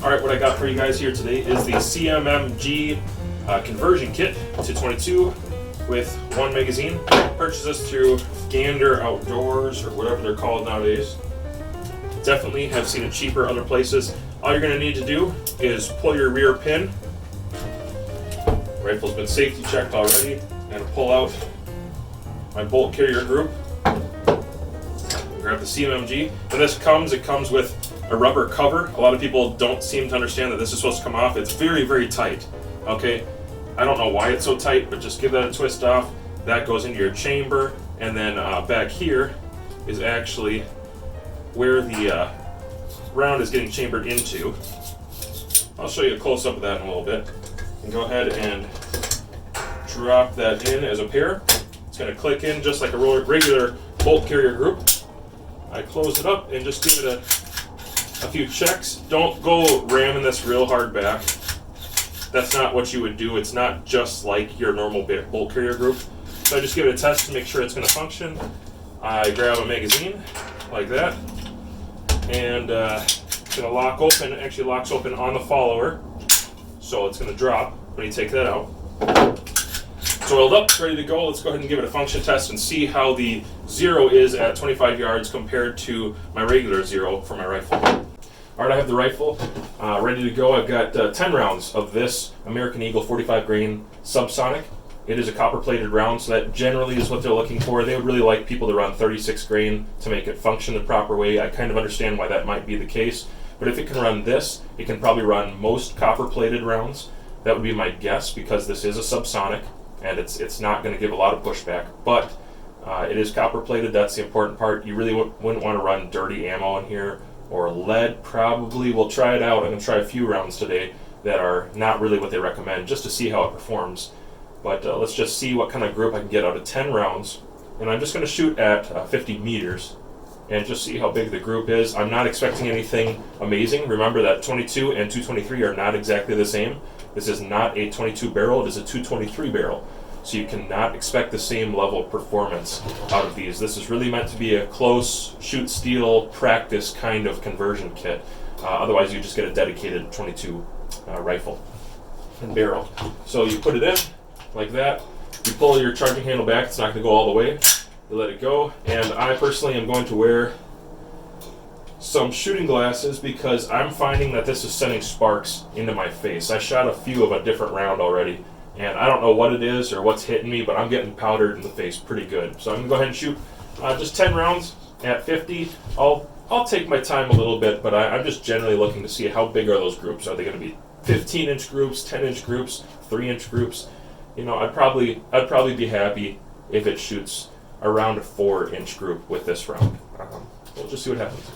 Alright, what I got for you guys here today is the CMMG conversion kit to 22 with one magazine. Purchased this through Gander Outdoors or whatever they're called nowadays. Definitely have seen it cheaper other places. All you're going to need to do is pull your rear pin. Rifle's been safety checked already. I'm going to pull out my bolt carrier group. Grab the CMMG. When this comes, it comes with a rubber cover. A lot of people don't seem to understand that this is supposed to come off. It's very, very tight. Okay, I don't know why it's so tight, but just give that a twist off. That goes into your chamber, and then back here is actually where the round is getting chambered into. I'll show you a close-up of that in a little bit. And go ahead and drop that in as a pair. It's going to click in just like a regular bolt carrier group. I close it up and just give it a few checks. Don't go ramming this real hard back. That's not what you would do. It's not just like your normal bolt carrier group. So I just give it a test to make sure it's going to function. I grab a magazine like that, and it's going to lock open. It actually locks open on the follower, so it's going to drop when you take that out. It's oiled up, ready to go. Let's go ahead and give it a function test and see how the zero is at 25 yards compared to my regular zero for my rifle. Alright, I have the rifle ready to go. I've got 10 rounds of this American Eagle 45 grain subsonic. It is a copper plated round, so that generally is what they're looking for. They would really like people to run 36 grain to make it function the proper way. I kind of understand why that might be the case, but if it can run this, it can probably run most copper plated rounds. That would be my guess, because this is a subsonic and it's not going to give a lot of pushback, but it is copper plated. That's the important part. You really wouldn't want to run dirty ammo in here, or lead probably. We'll try it out. I'm going to try a few rounds today that are not really what they recommend, just to see how it performs. But let's just see what kind of group I can get out of 10 rounds. And I'm just going to shoot at 50 meters and just see how big the group is. I'm not expecting anything amazing. Remember that 22 and 223 are not exactly the same. This is not a 22 barrel, it is a 223 barrel. So you cannot expect the same level of performance out of these. This is really meant to be a close, shoot steel, practice kind of conversion kit. Otherwise you just get a dedicated 22 rifle and barrel. So you put it in like that. You pull your charging handle back, it's not going to go all the way. You let it go, and I personally am going to wear some shooting glasses because I'm finding that this is sending sparks into my face. I shot a few of a different round already, and I don't know what it is or what's hitting me, but I'm getting powdered in the face pretty good. So I'm going to go ahead and shoot just 10 rounds at 50. I'll take my time a little bit, but I'm just generally looking to see how big are those groups. Are they going to be 15-inch groups, 10-inch groups, 3-inch groups? You know, I'd probably be happy if it shoots around a 4-inch group with this round. We'll just see what happens.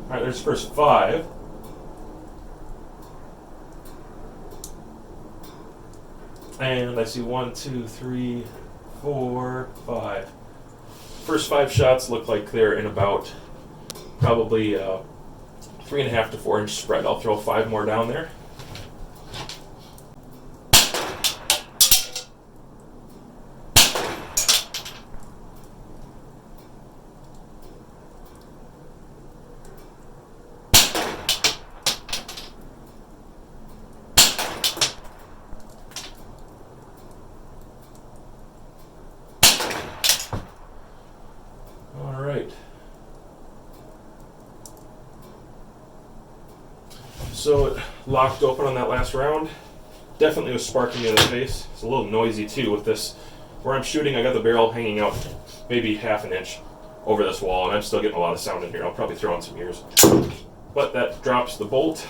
Alright, there's the first 5. And I see 1, 2, 3, 4, 5. First 5 shots look like they're in about probably 3.5 to 4 inch spread. I'll throw 5 more down there. All right. So it locked open on that last round. Definitely was sparking me in the face. It's a little noisy too with this. Where I'm shooting, I got the barrel hanging out maybe half an inch over this wall, and I'm still getting a lot of sound in here. I'll probably throw in some ears. But that drops the bolt.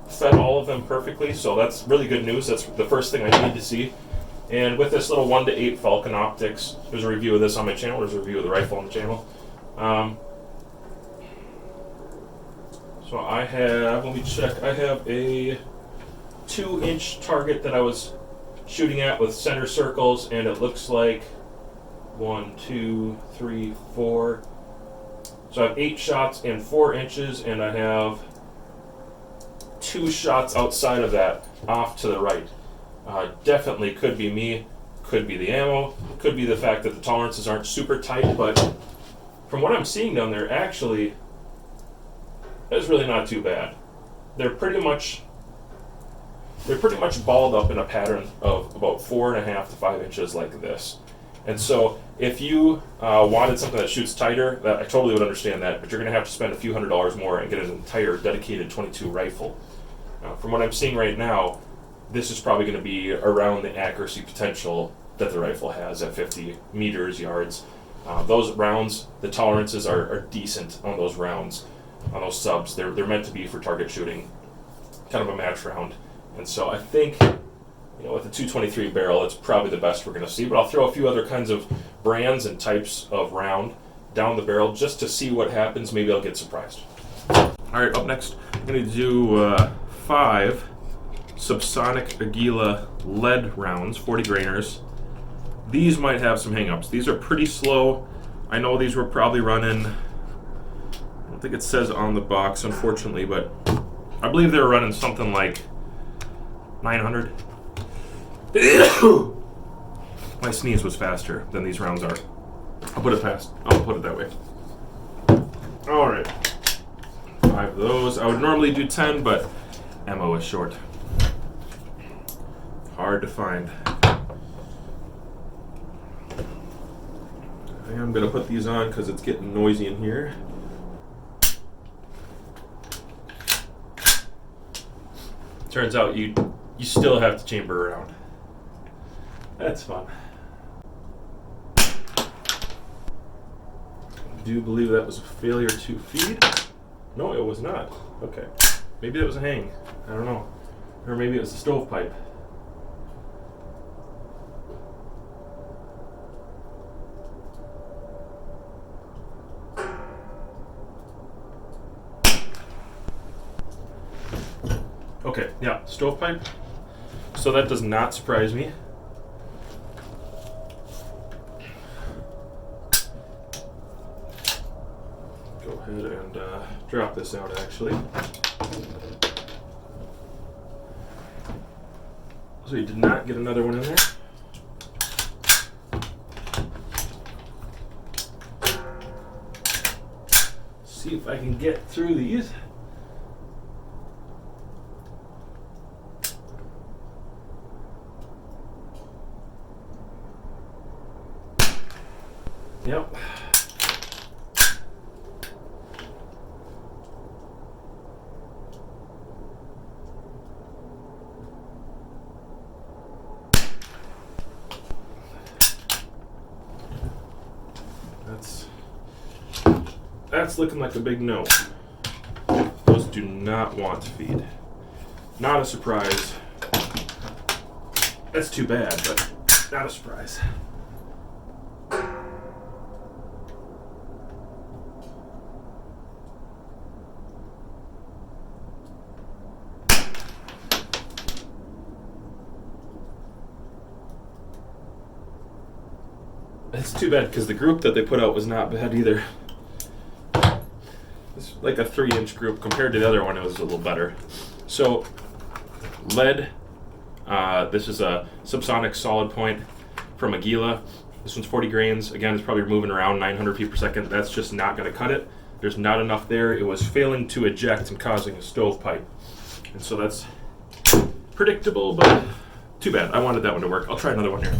Fed all of them perfectly, so that's really good news. That's the first thing I need to see. And with this little 1:8 Falcon optics, there's a review of this on my channel. There's a review of the rifle on the channel. So I have, let me check, I have a 2-inch target that I was shooting at with center circles, and it looks like 1, 2, 3, 4. So I have 8 shots in 4 inches, and I have 2 shots outside of that off to the right. Definitely could be me, could be the ammo, could be the fact that the tolerances aren't super tight, but from what I'm seeing down there, actually, that's really not too bad. They're pretty much balled up in a pattern of about 4.5 to 5 inches like this. And so if you wanted something that shoots tighter, that I totally would understand that, but you're going to have to spend a few $100s more and get an entire dedicated .22 rifle. From what I'm seeing right now, this is probably going to be around the accuracy potential that the rifle has at 50 meters, yards. Those rounds, the tolerances are decent on those rounds, on those subs. They're meant to be for target shooting, kind of a match round. And so I think, with the 223 barrel, it's probably the best we're going to see. But I'll throw a few other kinds of brands and types of round down the barrel just to see what happens. Maybe I'll get surprised. All right, up next, I'm going to do 5 Subsonic Aguila lead rounds, 40 grainers. These might have some hangups. These are pretty slow. I know these were probably running, I don't think it says on the box, unfortunately, but I believe they were running something like 900. My sneeze was faster than these rounds are. I'll put it that way. All right, 5 of those. I would normally do 10, but ammo is short. Hard to find. I am going to put these on because it's getting noisy in here. Turns out you still have to chamber around. That's fun. I do believe that was a failure to feed. No, it was not. Okay. Maybe that was a hang. I don't know. Or maybe it was a stovepipe. Okay, yeah, stovepipe. So that does not surprise me. Go ahead and drop this out, actually. So you did not get another one in there. See if I can get through these. Yep. That's looking like a big no. Those do not want to feed. Not a surprise. That's too bad, but not a surprise. It's too bad because the group that they put out was not bad either. It's like a 3-inch group compared to the other one. It was a little better. So lead. This is a subsonic solid point from Aguila. This one's 40 grains. Again, it's probably moving around 900 feet per second. That's just not going to cut it. There's not enough there. It was failing to eject and causing a stovepipe. And so that's predictable, but too bad. I wanted that one to work. I'll try another one here.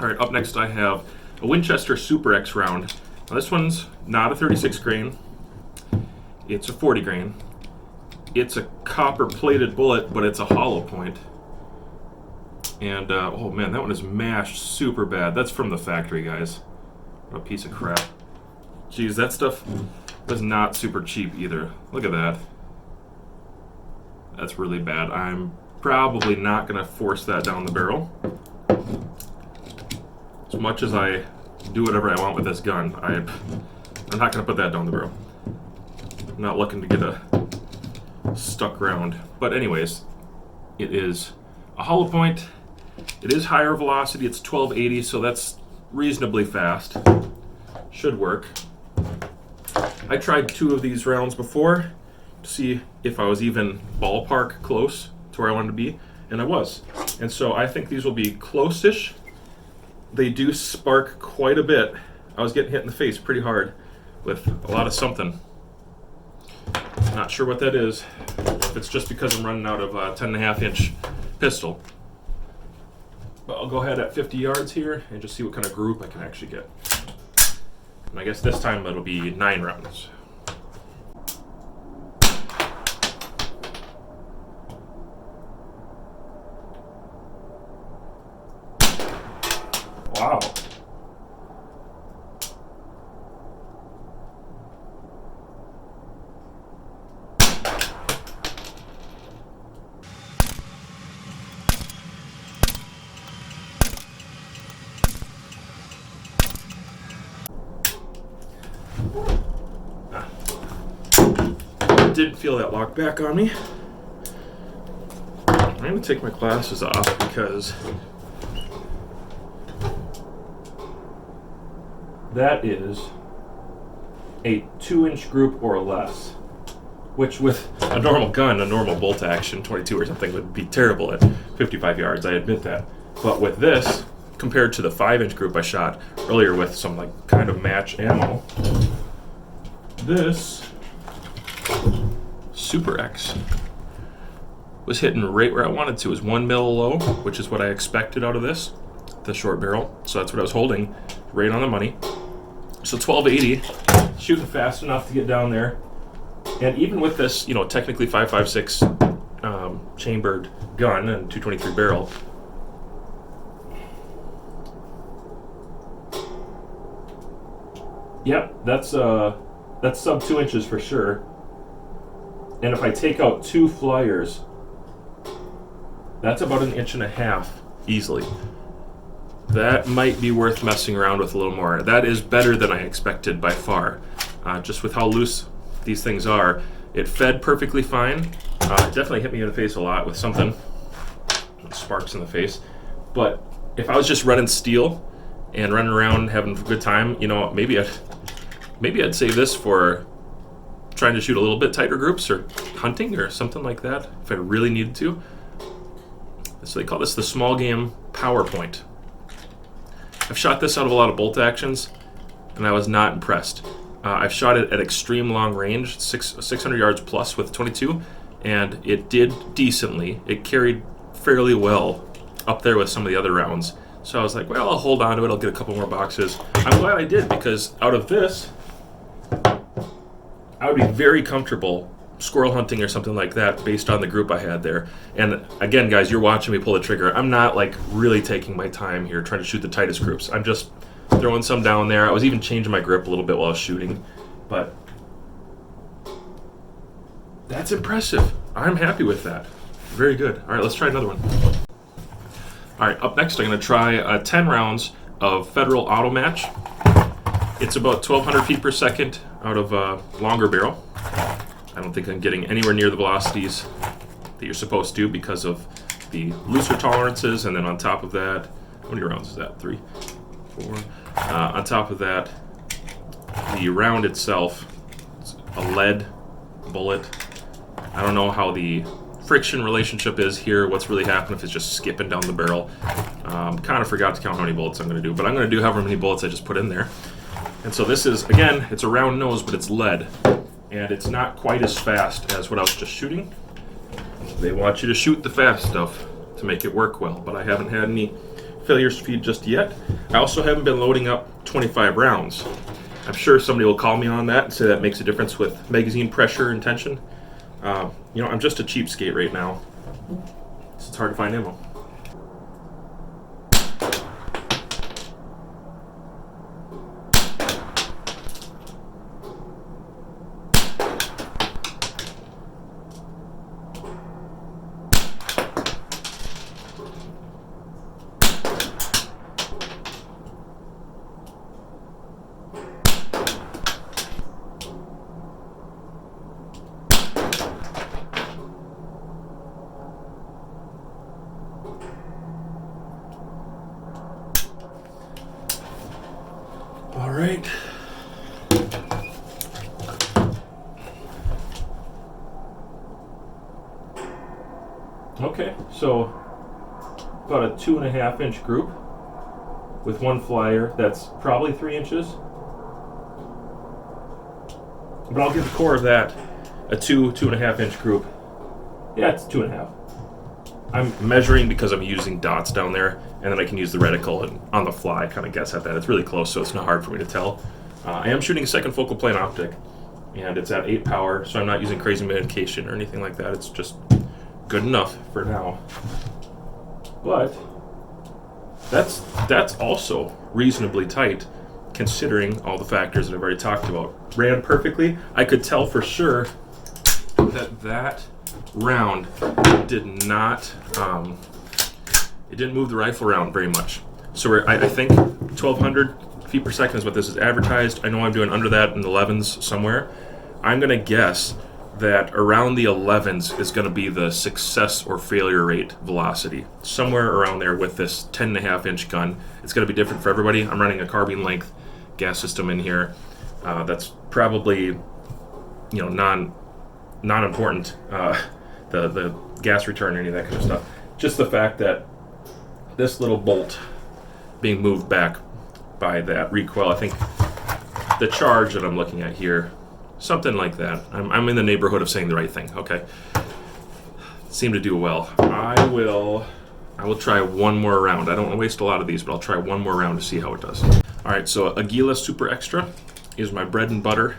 All right, up next I have a Winchester Super X round. Now this one's not a 36 grain. It's a 40 grain. It's a copper plated bullet, but it's a hollow point. And oh man, that one is mashed super bad. That's from the factory, guys. What a piece of crap. Jeez, that stuff was not super cheap either. Look at that. That's really bad. I'm probably not going to force that down the barrel. As much as I do whatever I want with this gun, I'm not going to put that down the barrel. I'm not looking to get a stuck round. But anyways, it is a hollow point. It is higher velocity. It's 1280, so that's reasonably fast. Should work. I tried 2 of these rounds before to see if I was even ballpark close to where I wanted to be, and I was. And so I think these will be close-ish. They do spark quite a bit. I was getting hit in the face pretty hard with a lot of something. Not sure what that is. If it's just because I'm running out of a 10.5-inch pistol. But I'll go ahead at 50 yards here and just see what kind of group I can actually get. And I guess this time it'll be 9 rounds. Wow. Didn't feel that lock back on me. I'm going to take my glasses off because that is a 2-inch group or less, which with a normal gun, a normal bolt action 22 or something would be terrible at 55 yards, I admit that. But with this, compared to the 5-inch group I shot earlier with some like kind of match ammo, this Super X was hitting right where I wanted to. It was 1 mil low, which is what I expected out of this, the short barrel. So that's what I was holding, right on the money. So 1280, shooting fast enough to get down there. And even with this, you know, technically 5.56 chambered gun and 223 barrel, yep, that's sub 2 inches for sure. And if I take out 2 flyers, that's about 1.5 inches easily. That might be worth messing around with a little more. That is better than I expected by far. Just with how loose these things are, it fed perfectly fine. It definitely hit me in the face a lot with something. Sparks in the face. But if I was just running steel and running around having a good time, you know, maybe I'd save this for trying to shoot a little bit tighter groups or hunting or something like that if I really needed to. So they call this the small game PowerPoint. I've shot this out of a lot of bolt actions and I was not impressed. I've shot it at extreme long range, 600 yards plus with 22, and it did decently. It carried fairly well up there with some of the other rounds. So I was like, well, I'll hold on to it. I'll get a couple more boxes. I'm glad I did, because out of this, I would be very comfortable squirrel hunting or something like that based on the group I had there. And again, guys, you're watching me pull the trigger. I'm not like really taking my time here trying to shoot the tightest groups. I'm just throwing some down there. I was even changing my grip a little bit while I was shooting. But that's impressive. I'm happy with that. Very good. All right, let's try another one. All right, up next I'm going to try 10 rounds of Federal Auto Match. It's about 1,200 feet per second out of a longer barrel. I don't think I'm getting anywhere near the velocities that you're supposed to because of the looser tolerances, and then on top of that, how many rounds is that? 3? 4. On top of that, the round itself, it's a lead bullet. I don't know how the friction relationship is here, what's really happening if it's just skipping down the barrel. Kind of forgot to count how many bullets I'm going to do, but I'm going to do however many bullets I just put in there. And so this is, again, it's a round nose, but it's lead. And it's not quite as fast as what I was just shooting. They want you to shoot the fast stuff to make it work well, but I haven't had any failure speed just yet. I also haven't been loading up 25 rounds. I'm sure somebody will call me on that and say that makes a difference with magazine pressure and tension. You know, I'm just a cheapskate right now, so it's hard to find ammo. All right. Okay, so about a 2.5 inch group with one flyer that's probably 3 inches. But I'll give the core of that a 2.5 inch group. Yeah, it's 2.5. I'm measuring because I'm using dots down there, and then I can use the reticle and on the fly kind of guess at that. It's really close, so it's not hard for me to tell. I am shooting a second focal plane optic, and it's at 8 power, so I'm not using crazy magnification or anything like that. It's just good enough for now. But that's also reasonably tight, considering all the factors that I've already talked about. Ran perfectly. I could tell for sure that round did not, it didn't move the rifle around very much. So I think 1,200 feet per second is what this is advertised. I know I'm doing under that in the 11s somewhere. I'm going to guess that around the 11s is going to be the success or failure rate velocity. Somewhere around there with this 10.5 inch gun. It's going to be different for everybody. I'm running a carbine length gas system in here. That's probably, non-important. The gas return or any of that kind of stuff. Just the fact that this little bolt being moved back by that recoil, I think the charge that I'm looking at here, something like that. I'm in the neighborhood of saying the right thing. Okay. Seem to do well. I will try one more round. I don't want to waste a lot of these, but I'll try one more round to see how it does. All right, so Aguila Super Extra is my bread and butter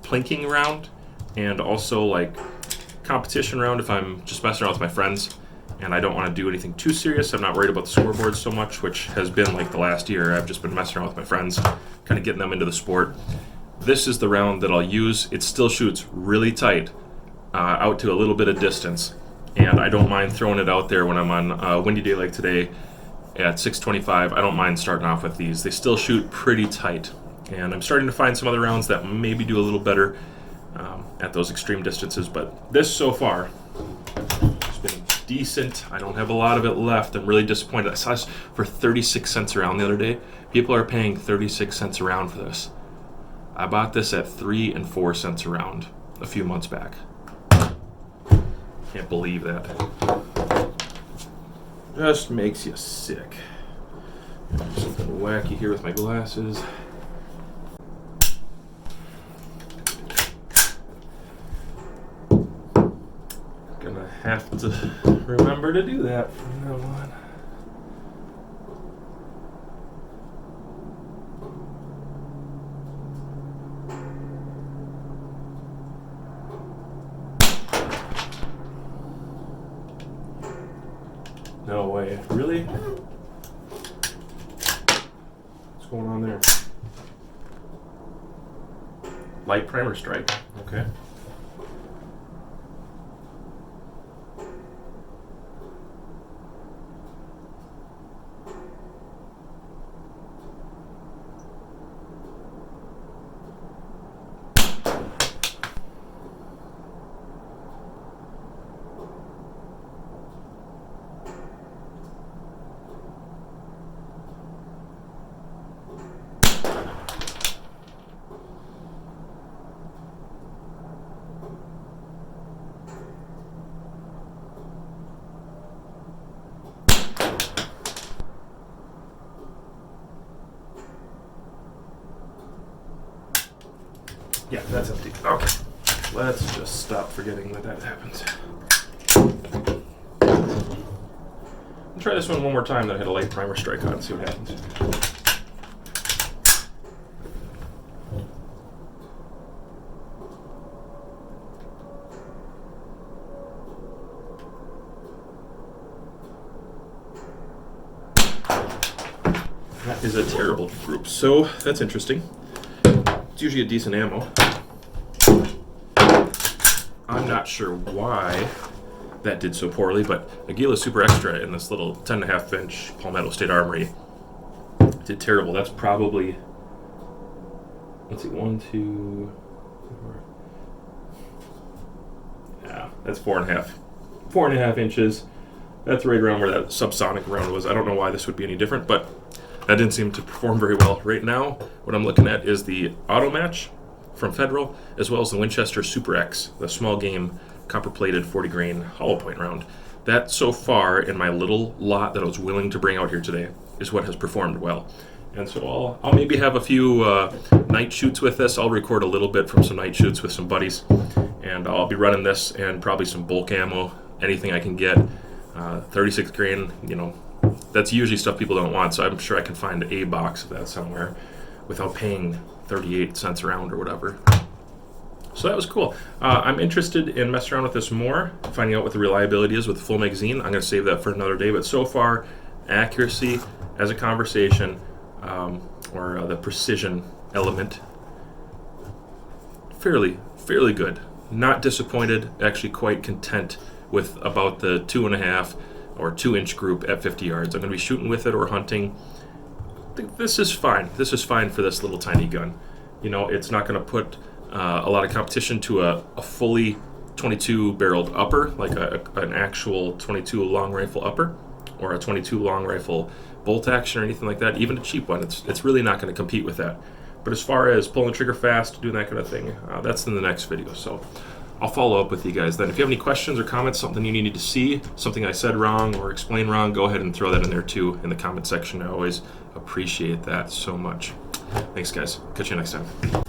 plinking round, and also like competition round if I'm just messing around with my friends and I don't want to do anything too serious. I'm not worried about the scoreboard so much, which has been like the last year. I've just been messing around with my friends, kind of getting them into the sport. This is the round that I'll use. It still shoots really tight out to a little bit of distance, and I don't mind throwing it out there when I'm on a windy day like today at 625. I don't mind starting off with these. They still shoot pretty tight, and I'm starting to find some other rounds that maybe do a little better at those extreme distances, but this so far has been decent. I don't have a lot of it left. I'm really disappointed. I saw this for 36 cents a round the other day. People are paying 36 cents a round for this. I bought this at 3 and 4 cents a round a few months back. Can't believe that. Just makes you sick. Something wacky here with my glasses. Gonna have to remember to do that from now on. No way. Really? What's going on there? Light primer strike. Okay. Yeah, that's empty. Okay. Let's just stop forgetting that happens. I'll try this one more time, then hit a light primer strike on and see what happens. That is a terrible group, so that's interesting. It's usually a decent ammo. I'm not sure why that did so poorly, but Aguila Super Extra in this little 10.5 inch Palmetto State Armory did terrible. That's probably, let's see, 1, 2, 4. Yeah, that's 4.5 inches. That's right around where that subsonic round was. I don't know why this would be any different, but that didn't seem to perform very well. Right now, what I'm looking at is the Auto Match from Federal, as well as the Winchester Super X, the small game copper-plated 40 grain hollow point round. That, so far, in my little lot that I was willing to bring out here today, is what has performed well. And so I'll maybe have a few night shoots with this. I'll record a little bit from some night shoots with some buddies, and I'll be running this and probably some bulk ammo, anything I can get. 36 grain, you know, that's usually stuff people don't want, so I'm sure I can find a box of that somewhere without paying 38 cents a round or whatever. So that was cool. I'm interested in messing around with this more, finding out what the reliability is with the full magazine. I'm going to save that for another day, but so far, accuracy as a conversation, or the precision element, fairly good. Not disappointed, actually quite content with about the 2.5 or 2 inch group at 50 yards. I'm going to be shooting with it or hunting. I think this is fine. This is fine for this little tiny gun. You know, it's not going to put a lot of competition to a fully 22 barreled upper, like an actual 22 long rifle upper, or a 22 long rifle bolt action or anything like that. Even a cheap one, it's really not going to compete with that. But as far as pulling the trigger fast, doing that kind of thing, that's in the next video. So I'll follow up with you guys then. If you have any questions or comments, something you needed to see, something I said wrong or explained wrong, go ahead and throw that in there too in the comment section. I always appreciate that so much. Thanks, guys. Catch you next time.